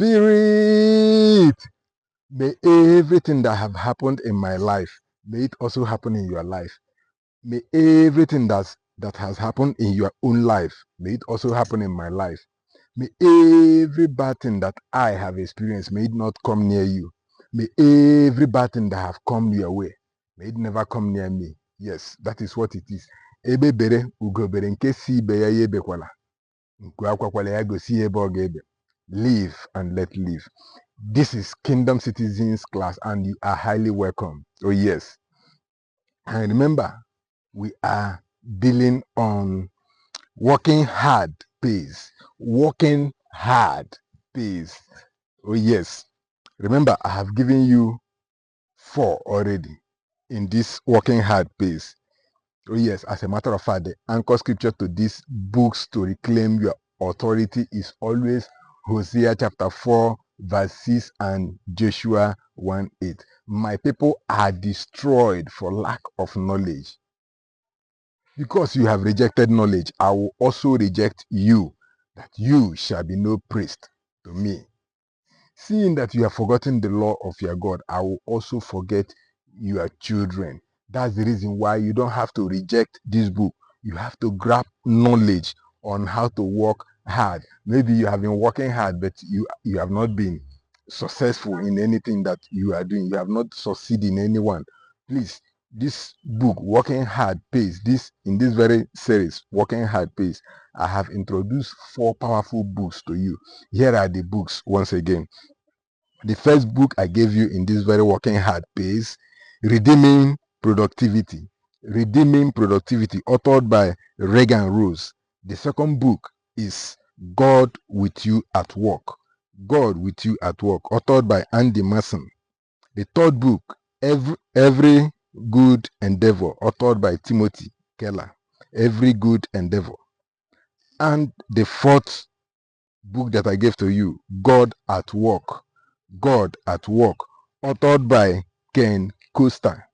Spirit, may everything that have happened in my life, may it also happen in your life. May everything that has happened in your own life, may it also happen in my life. May every bad thing that I have experienced, may it not come near you. May every bad thing that have come your way, may it never come near me. Yes, that is what it is. Ebe bere ugobere nke si ibe ya ya ebekwala. Nkwe akwakwala ya gosi ebe ọ ga-ebe. Live and let live. This is Kingdom Citizens class and you are highly welcome. Oh yes. And remember, we are dealing on working hard pays. Working hard pays. Oh yes. Remember, I have given you 4 already in this working hard pays. Oh yes, as a matter of fact, the anchor scripture to these books to reclaim your authority is always Hosea chapter 4 verse 6 and Joshua 1:8. My people are destroyed for lack of knowledge. Because you have rejected knowledge, I will also reject you, that you shall be no priest to me. Seeing that you have forgotten the law of your God, I will also forget your children. That's the reason why you don't have to reject this book. You have to grab knowledge on how to work hard. Maybe you have been working hard, but you have not been successful in anything that you are doing. You have not succeeded in anyone. Please, this book, Working Hard Pays, in this very series, Working Hard Pays, I have introduced 4 powerful books to you. Here are the books once again. The first book I gave you in this very Working Hard Pays, Redeeming Productivity. Redeeming Productivity, authored by Reagan Rose. The second book is God with You at Work. God with You at Work, authored by Andy Mason. The third book, Every Good Endeavor, authored by Timothy Keller. Every Good Endeavor. And the fourth book that I gave to you, God at Work. God at Work, authored by Ken Costa.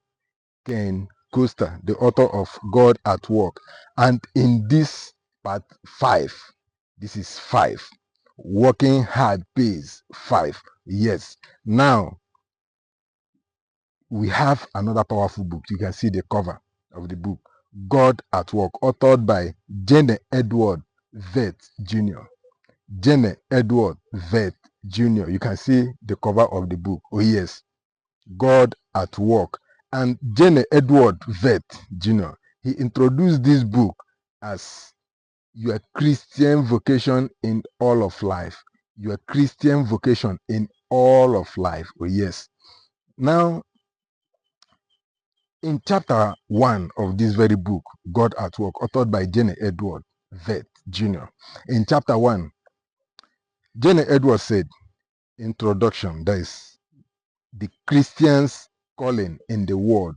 Ken Costa, the author of God at Work. And in this part 5, this is 5. Working Hard Pays 5. Yes. Now, we have another powerful book. You can see the cover of the book. God at Work, authored by Jenny Edward Vet Jr. Jenny Edward Vet Jr. You can see the cover of the book. Oh yes, God at Work. And Jenny Edward Vet Jr., he introduced this book as your Christian vocation in all of life. Your Christian vocation in all of life. Oh yes. Now, in chapter 1 of this very book, God at Work, authored by Jenny Edward Vet Jr., in chapter 1, Jenny Edward said, introduction, that is the Christian's calling in the world.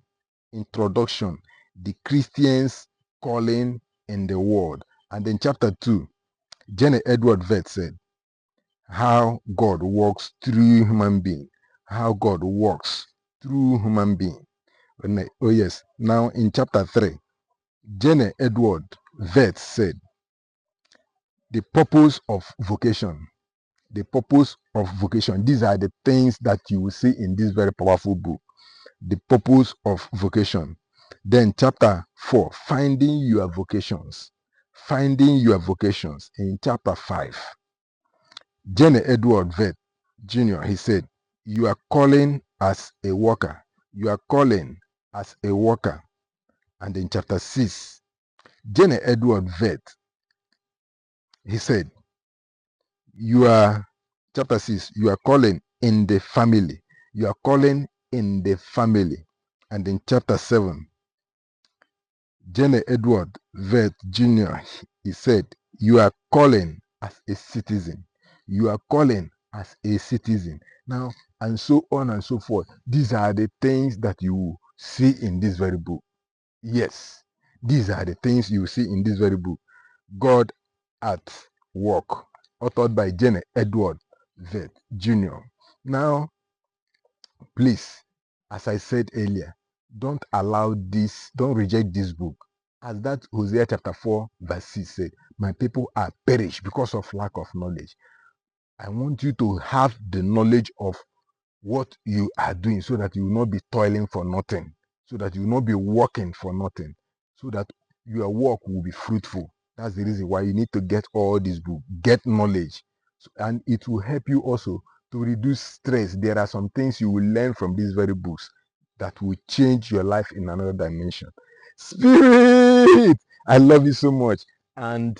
Introduction, the Christian's calling in the world. And then chapter 2, Jenny Edward Vet said, how God works through human being. How God works through human being. Oh yes, now in chapter 3, Jenny Edward Vet said, the purpose of vocation. The purpose of vocation. These are the things that you will see in this very powerful book. The purpose of vocation. Then chapter 4, finding your vocations. Finding your vocations. In chapter 5, Jenny Edward Vet Jr., he said, you are calling as a worker. You are calling as a worker. And in chapter 6, Jenny Edward Vet, he said, you are, chapter 6, you are calling in the family. You are calling in the family. And in chapter 7, Jenny Edward Vet Jr., he said, you are calling as a citizen. You are calling as a citizen. Now, and so on and so forth. These are the things that you see in this very book. Yes, these are the things you see in this very book. God at Work, authored by Jenny Edward Vet Jr. Now, please, as I said earlier, don't allow this, don't reject this book. As that Hosea chapter 4 verse 6 said, my people are perished because of lack of knowledge. I want you to have the knowledge of what you are doing so that you will not be toiling for nothing, so that you will not be working for nothing, so that your work will be fruitful. That's the reason why you need to get all this book, get knowledge, and it will help you also to reduce stress. There are some things you will learn from these very books that will change your life in another dimension. Spirit, I love you so much. And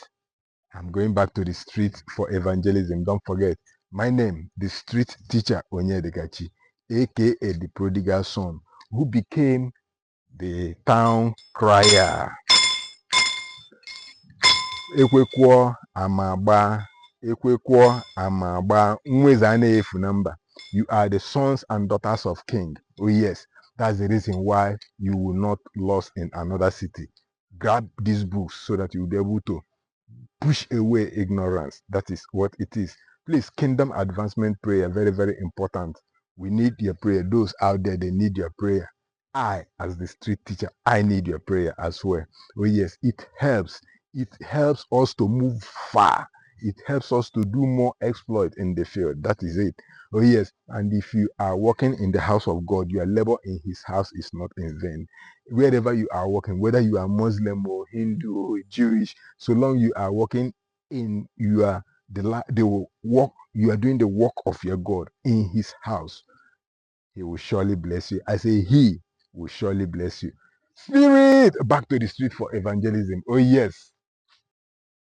I'm going back to the street for evangelism. Don't forget, my name, the street teacher Onyedekachi, aka the prodigal son, who became the town crier. Ekwekwo amagba, ekwekwo amagba, nweze a na-efu na mba. You are the sons and daughters of king. Oh yes, that's the reason why you will not lost in another city. Grab these books so that you will be able to push away ignorance. That is what it is. Please, kingdom advancement prayer, very, very important. We need your prayer. Those out there, they need your prayer. I, as the street teacher, I need your prayer as well. Oh, yes, it helps. It helps us to move far. It helps us to do more exploit in the field. That is it. Oh, yes. And if you are working in the house of God, your labor in his house is not in vain. Wherever you are working, whether you are Muslim or Hindu or Jewish, so long you are working in your the work, you are doing the work of your God in his house, he will surely bless you. I say he will surely bless you. Spirit, back to the street for evangelism. Oh yes,